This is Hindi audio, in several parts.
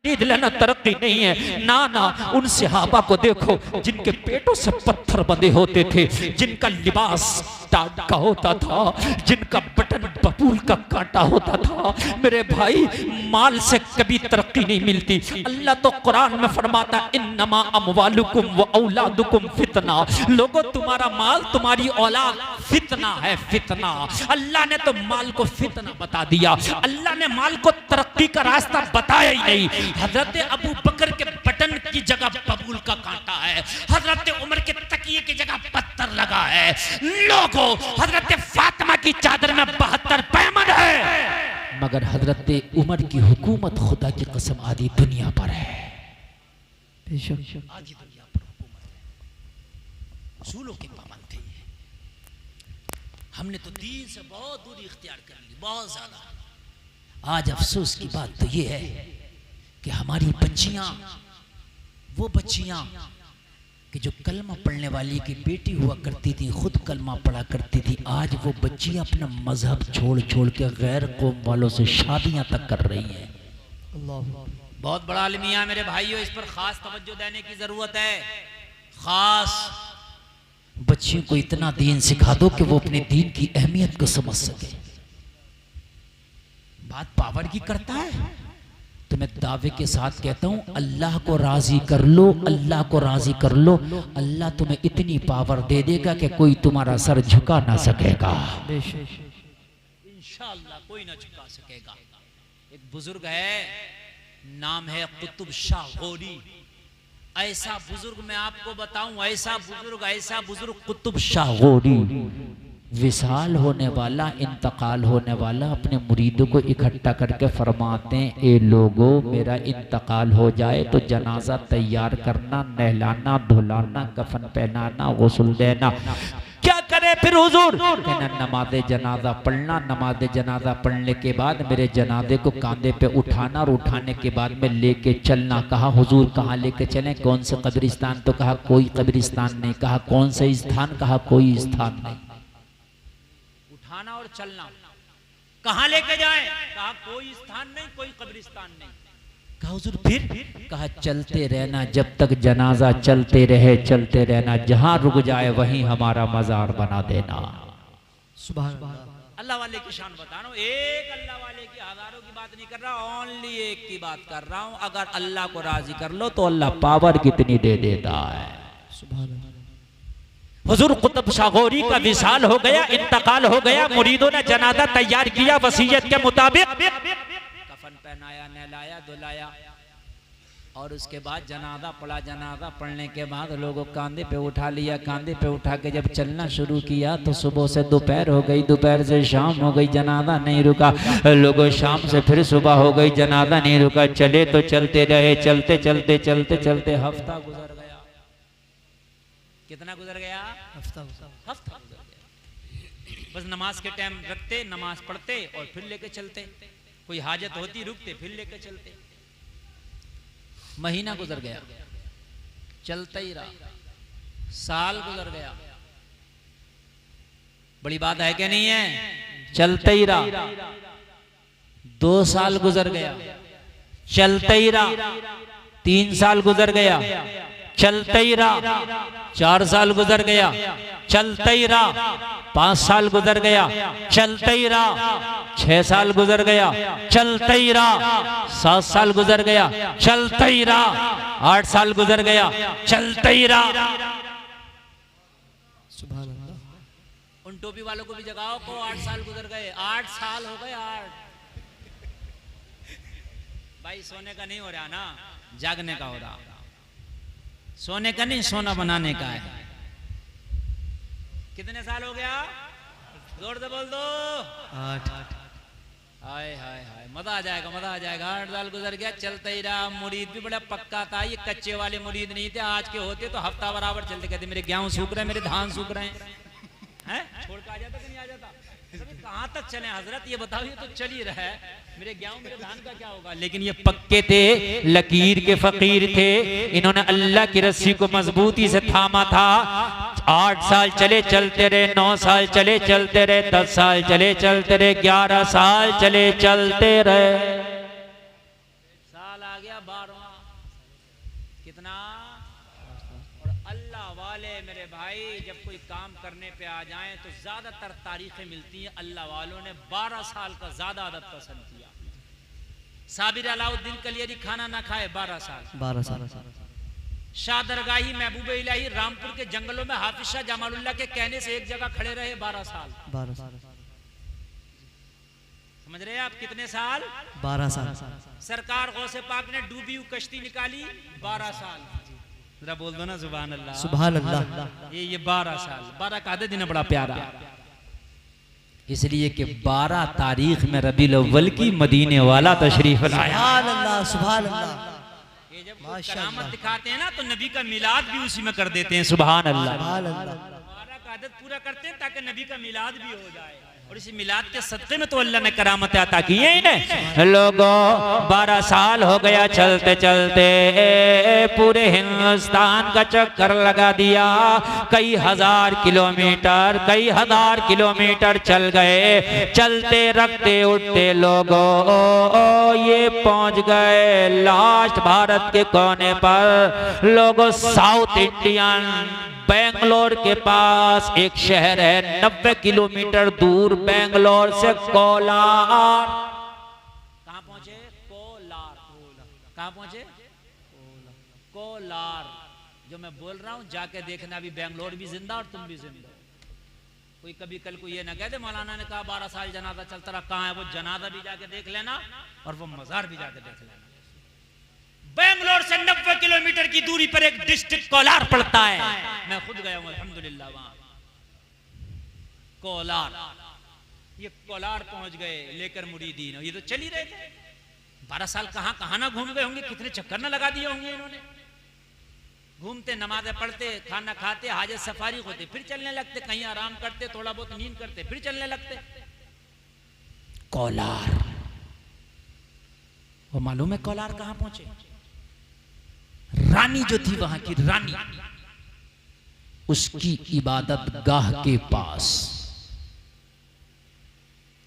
लेना तरक्की नहीं है। ना ना, उन सहाबा को देखो जिनके पेटों से पत्थर बंधे होते थे, जिनका लिबास टाट का होता था, जिनका बटन बबूल का काटा होता था। मेरे भाई, माल से कभी तरक्की नहीं मिलती। अल्लाह तो कुरान में फरमाता इन्नमा अमवालुकुम व औलादुकुम फितना। लोगों, तुम्हारा माल, तुम्हारी औलाद फितना है, फितना। अल्लाह ने तो माल को फितना बता दिया, अल्लाह ने माल को तरक्की का रास्ता बताया ही नहीं। हजरत अबू बकर के बटन की जगह बबूल का कांटा है, हजरत उमर के तकिए की जगह पत्थर लगा है। लोगों, हजरत फातिमा की चादर में 72 पैमन है, मगर हजरत उमर की हुकूमत खुदा की कसम आधी दुनिया पर है। आधी दुनिया पर हुकूमत है। उसूलों के पाबंद थे। हमने तो दीन से बहुत दूरी इख्तियार कर ली, बहुत ज्यादा। आज अफसोस की बात तो ये है कि हमारी बच्चियां, वो बच्चियां कि जो कलमा पढ़ने वाली की बेटी हुआ करती थी, खुद कलमा पढ़ा करती थी, आज वो बच्चियां अपना मजहब छोड़ छोड़ के गैर कौम वालों से शादियां तक कर रही हैं। बहुत बड़ा अलमिया मेरे भाइयों, इस पर खास तवज्जो देने की जरूरत है। खास बच्चियों को इतना दीन सिखा दो कि वो अपने दीन की अहमियत को समझ सके। बात पावर की करता है तो मैं दावे के साथ कहता हूं, अल्लाह को राजी कर लो, अल्लाह को राजी कर लो, अल्लाह तुम्हें इतनी पावर दे देगा कि कोई तुम्हारा सर झुका ना सकेगा। इंशाअल्लाह कोई ना झुका सकेगा। एक बुजुर्ग है, नाम है कुतुब शाह गौरी। ऐसा बुजुर्ग मैं आपको बताऊं, ऐसा बुजुर्ग कुतुब शाह गौरी, विशाल होने वाला, इंतकाल होने वाला, अपने मुरीदों को इकट्ठा करके फरमाते हैं, ए लोगों, मेरा इंतकाल हो जाए तो जनाजा तैयार करना, नहलाना, धुलाना, कफन पहनाना, गुस्ल देना। क्या करे फिर हुजूर? कहना नमाज़े जनाजा पढ़ना, नमाज़े जनाजा पढ़ने के बाद मेरे जनाजे को कांधे पे उठाना और उठाने के बाद में लेके चलना। कहा हुजूर कहाँ लेके चलें? कौन से कब्रिस्तान? तो कहा कोई कब्रिस्तान नहीं। कहा कौन से स्थान? कहा कोई स्थान नहीं। उठाना और चलना। कहाँ लेके जाएं? कहा कोई स्थान नहीं, कोई कब्रिस्तान नहीं। कहा हुजूर फिर? कहा चलते रहना, जब तक जनाजा चलते रहे, चलते रहना, जहां रुक जाए वहीं हमारा मजार बना देना। सुभान अल्लाह। अल्लाह वाले की शान बता रहा हूं, एक अल्लाह वाले की हजारों की बात नहीं कर रहा, ओनली एक की बात कर रहा हूं। अगर अल्लाह को राजी कर लो तो अल्लाह पावर कितनी दे देता है। सुभान अल्लाह। हुजूर कुतुब शाह गौरी का विसाल हो गया, इंतकाल हो गया, मुरीदों ने जनाजा तैयार किया वसीयत के मुताबिक, कफन पहनाया, नहलाया, धुलाया और उसके बाद जनाजा पढ़ा। जनाजा पढ़ने के बाद लोगों कांधे पे उठा लिया। कांधे पे उठा के जब चलना शुरू किया तो सुबह से दोपहर हो गई, दोपहर से शाम हो गई, जनाजा नहीं रुका। लोगों शाम से फिर सुबह हो गई, जनाजा नहीं रुका। चले तो चलते रहे, चलते चलते चलते चलते हफ्ता गुजर गया। कितना गुजर गया? हफ्ता गुजर गया। बस नमाज के टाइम रखते, नमाज पढ़ते और फिर लेके चलते। कोई हाजत होती रुकते, फिर लेके चलते। महीना गुजर गया, चलता ही रहा। साल गुजर गया। बड़ी बात है कि नहीं है? चलता ही रहा। 2 साल गुजर गया, चलता ही रहा। 3 साल गुजर गया, चलता ही रहा। 4 साल गुजर गया, चलता ही रहा। 5 साल गुजर गया, चलता ही रहा। 6 साल गुजर गया, चलता ही रहा। 7 साल गुजर गया, चलता ही रहा। 8 साल गुजर गया, चलता ही रहा। सुभान अल्लाह। उन टोपी वालों को भी जगाओ को 8 साल गुजर गए। 8 साल हो गए। 8 भाई सोने का नहीं हो रहा ना, जागने का हो रहा। सोने का नहीं, सोना बनाने का है। कितने साल हो गया? जोर से बोल दो। 8। हाय हाय हाय, मजा आ जाएगा, मजा आ जाएगा। 8 साल गुजर गया, चलता ही रहा। मुरीद भी बड़ा पक्का था। ये कच्चे वाले मुरीद नहीं थे। आज के होते तो हफ्ता बराबर चलते। कहते मेरे गेहूं सूख रहे हैं, मेरे धान सूख रहे हैं। छोड़ के आ जाता कि नहीं आ जाता? कहाँ तक चले हजरत, ये बताओ। ये तो चल ही रहा है, मेरे गेहूं मेरे धान का क्या होगा? लेकिन ये पक्के थे, लकीर के फकीर थे। इन्होंने अल्लाह की रस्सी को मजबूती से थामा था। 8 साल चले, चलते रहे। 9 साल चले, चलते रहे। 10 साल चले, चलते रहे। 11 साल चले, चलते रहे। साल आ गया, 12वां। कितना? और अल्लाह वाले मेरे भाई जब कोई काम करने पे आ जाएं तो ज्यादातर तारीखें मिलती हैं अल्लाह वालों ने 12 साल का ज्यादा आदत पसंद किया। साबिर अलाउद्दीन कलियरी खाना ना खाए 12 साल। शाह दरगाही महबूब इलाही रामपुर के जंगलों में हाफिज शाह जमालुल्लाह के कहने से एक जगह खड़े रहे 12 साल। समझ रहे हैं आप कितने साल? 12 साल। सरकार गौसे पाक ने डूबी हुई कश्ती निकाली 12 साल। जरा बोल दो ना सुभान अल्लाह। सुभान अल्लाह। ये 12 साल, 12 का आदत दिन बड़ा प्यारा, इसलिए कि 12 तारीख में रबीउल अव्वल की मदीने वाला तशरीफ लाया। सुभान अल्लाह, सुभान अल्लाह। ये जब करामत दिखाते हैं ना तो नबी का मिलाद भी उसी में कर देते हैं। सुभान अल्लाह। 12 का आदत पूरा करते हैं ताकि नबी का मिलाद भी हो जाए, और इसी मिलाद के सदक़े में तो अल्लाह ने करामत अता की है। लोगों 12 साल हो गया चलते चलते, पूरे हिंदुस्तान का चक्कर लगा दिया। कई हजार किलोमीटर चल गए। चलते रखते उठते लोगों ये पहुंच गए लास्ट भारत के कोने पर। लोगों साउथ इंडियन बेंगलोर के पास एक शहर है 90 किलोमीटर दूर बेंगलोर से कोलार। कहां पहुंचे? कोलार। कहां पहुंचे? कोलार। जो मैं बोल रहा हूं जाके देखना, अभी बेंगलोर भी जिंदा और तुम भी जिंदा। कोई कभी कल को ये ना कह दे मौलाना ने कहा 12 साल जनाजा चलता रहा, कहां है वो जनाजा भी जाके देख लेना और वो मजार भी जाके देख लेना। बेंगलोर से 90 किलोमीटर की दूरी पर एक डिस्ट्रिक्ट कोलार पड़ता है। मैं खुद गया हूं अल्हम्दुलिल्लाह वहां कोलार। ये कोलार पहुंच गए लेकर मुरीदीन, ये तो चल ही रहे थे 12 साल। कहां ना घूम गए होंगे, कितने चक्कर ना लगा दिए होंगे इन्होंने। घूमते, नमाजें पढ़ते, खाना खाते, हाजत सफारी होते, फिर चलने लगते, कहीं आराम करते, थोड़ा बहुत नींद करते, फिर चलने लगते। कोलार। वो मालूम है कोलार कहां पहुंचे? रानी जो थी वहां की रानी, उसकी इबादत गाह के पास।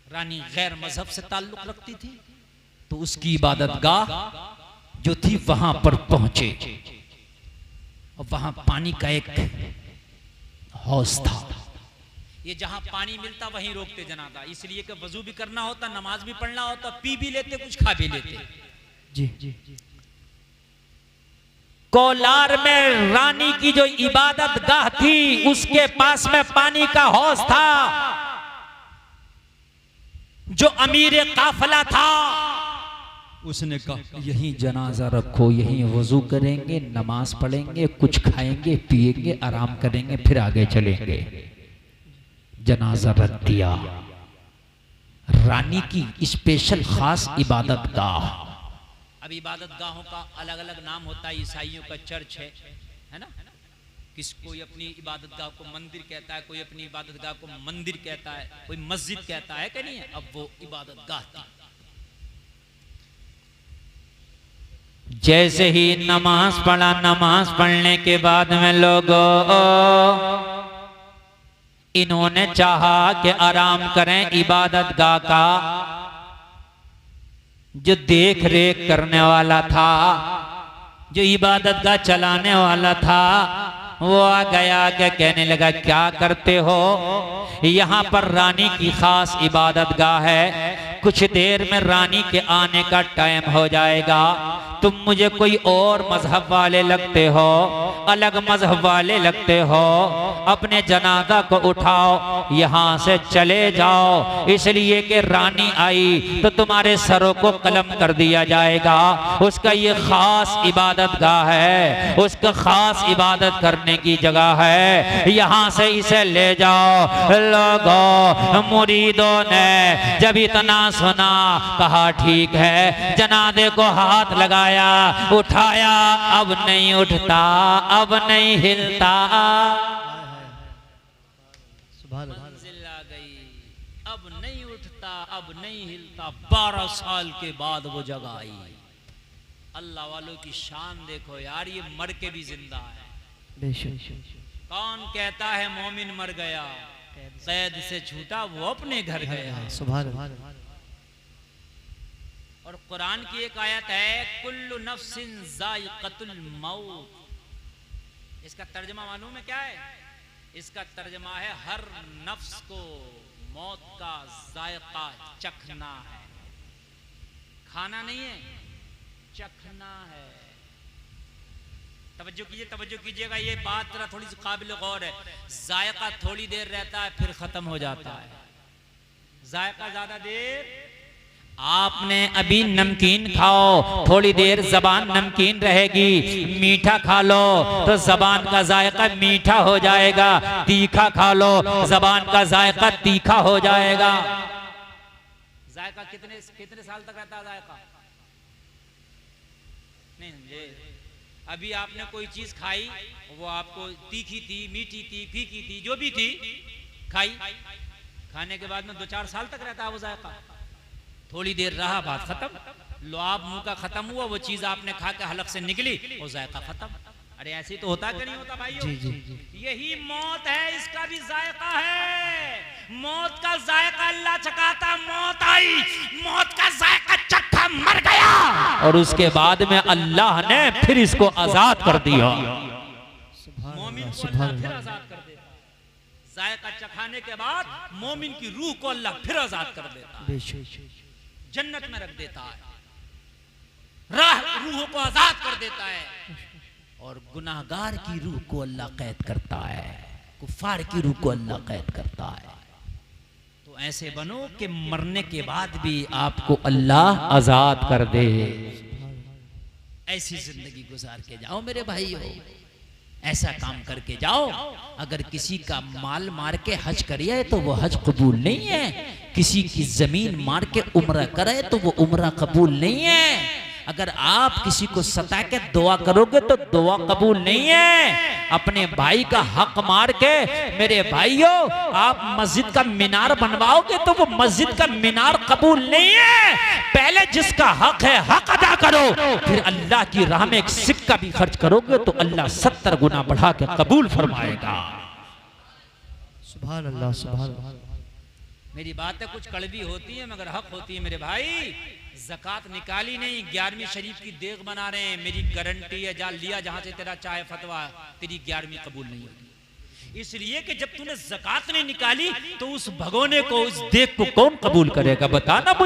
रानी गैर मजहब से ताल्लुक रखती थी तो उसकी इबादत गाह जो थी वहां पर पहुंचे, और वहां पानी का एक हौज था। ये जहां पानी मिलता वहीं रोकते जनाजा, इसलिए कि वजू भी करना होता, नमाज भी पढ़ना होता, पी भी लेते, कुछ खा भी लेते। जी। कोलार में रानी की जो इबादत गाह थी उसके पास में पानी का हौज था। जो अमीर काफिला था उसने कहा यहीं जनाजा रखो, यहीं वजू करेंगे, नमाज पढ़ेंगे, कुछ खाएंगे, पिएंगे, आराम करेंगे, फिर आगे चलेंगे। जनाजा रख दिया। रानी की स्पेशल खास इबादत गाह। अब इबादत गाहों का अलग अलग नाम होता है। ईसाइयों का चर्च है ना, कोई अपनी इबादत गाह को मंदिर कहता है, कोई अपनी इबादत गाह को मंदिर कहता है, कोई मस्जिद कहता है कि नहीं है। अब वो इबादत गाह थी। जैसे ही नमाज पढ़ा, नमाज पढ़ने के बाद में लोगों इन्होंने चाहा कि आराम करें। इबादत गाह का जो देख रेख करने वाला था, जो इबादत गाह चलाने वाला था, वो आ गया के कहने लगा क्या करते हो? यहाँ पर रानी की खास इबादत गाह है, कुछ देर में रानी के आने का टाइम हो जाएगा। तुम मुझे कोई और मजहब वाले लगते हो, अलग मजहब वाले लगते हो, अपने जनाजा को उठाओ, यहाँ से चले जाओ, इसलिए कि रानी आई तो तुम्हारे सरों को कलम कर दिया जाएगा। उसका ये खास इबादत गाह है, उसका खास इबादत करने की जगह है, यहाँ से इसे ले जाओ। लोगों मुरीदों ने जब इतना सुना कहा ठीक है, जनाजे को हाथ लगाया, उठाया, अब नहीं उठता, अब नहीं हिलता। मंजिल आ गई, अब नहीं उठता, अब नहीं हिलता। 12 साल के बाद वो जगह आई। अल्लाह वालों की शान देखो यार, ये मर के भी जिंदा है। कौन कहता है मोमिन मर गया, कैद से छूटा वो अपने घर गया। और कुरान की एक आयत है, कुल्लु नफ्सिन जायक़तुल मौत। इसका तर्जमा मालूम है क्या है? इसका तर्जमा है हर नफ्स को मौत का जायका चखना है। खाना नहीं है, चखना है। तवज्जो कीजिएगा, ये बात जरा थोड़ी सी काबिल गौर है। जायका थोड़ी देर रहता है फिर खत्म हो जाता है। जायका ज्यादा देर, आपने अभी नमकीन खाओ, थोड़ी देर जबान नमकीन रहेगी, मीठा खा लो तो जबान का जायका मीठा हो जाएगा, तीखा खा लो जबान का जायका तीखा हो जाएगा। जायका कितने साल तक रहता है जायका? नहीं समझे? अभी आपने कोई चीज खाई, वो आपको तीखी थी, मीठी थी, फीकी थी, जो भी थी खाई, खाने के बाद में 2-4 साल तक रहता है वो जायका। थोड़ी देर रहा, बात खत्म। लुआब मुंह का खत्म हुआ, वो चीज आपने खा के हलक से निकली, वो जायका खत्म। अरे ऐसे ही तो होता कि नहीं होता भाइयों? जी जी जी। यही मौत है, इसका भी जायका है। मौत का जायका अल्लाह चखाता, मौत आई, मौत का जायका चखा, मर गया, और उसके बाद में अल्लाह ने फिर इसको आजाद कर दिया। मोमिन को अल्लाह फिर आजाद कर देता। जायका चखाने के बाद मोमिन की रूह को अल्लाह फिर आजाद कर देता है, जन्नत में रख देता है, रूह को आजाद कर देता है। और गुनाहगार की रूह को अल्लाह कैद करता है, कुफार की रूह को अल्लाह कैद करता है। तो ऐसे बनो कि मरने के बाद भी आपको अल्लाह आजाद कर दे। ऐसी जिंदगी गुजार के जाओ मेरे भाइयों, ऐसा काम करके जाओ। अगर किसी का माल मार के हज करिए तो वो हज कबूल नहीं है, किसी की जमीन मार के उम्रा करे तो वो उम्रा कबूल नहीं है, अगर आप किसी को सता के दुआ करोगे तो दुआ कबूल नहीं है। अपने भाई का हक मार के मेरे भाइयों आप मस्जिद का मीनार बनवाओगे तो वो मस्जिद का मीनार कबूल नहीं है। पहले जिसका हक है हक अदा करो, फिर अल्लाह की राह में एक सिक्का भी खर्च करोगे तो अल्लाह 70 गुना बढ़ा के कबूल फरमाएगा। सुभान अल्लाह, सुभान अल्लाह। मेरी बातें कुछ कड़वी होती है मगर हक होती है मेरे भाई। ज़कात निकाली नहीं, 11वीं शरीफ की देग बना रहे हैं, मेरी गारंटी है जा लिया जहां से तेरा चाहे फतवा, तेरी 11वीं कबूल नहीं होगी। इसलिए कि जब तूने ज़कात नहीं निकाली तो उस भगोने को, उस देग को कौन कबूल करेगा? बताना मुझे।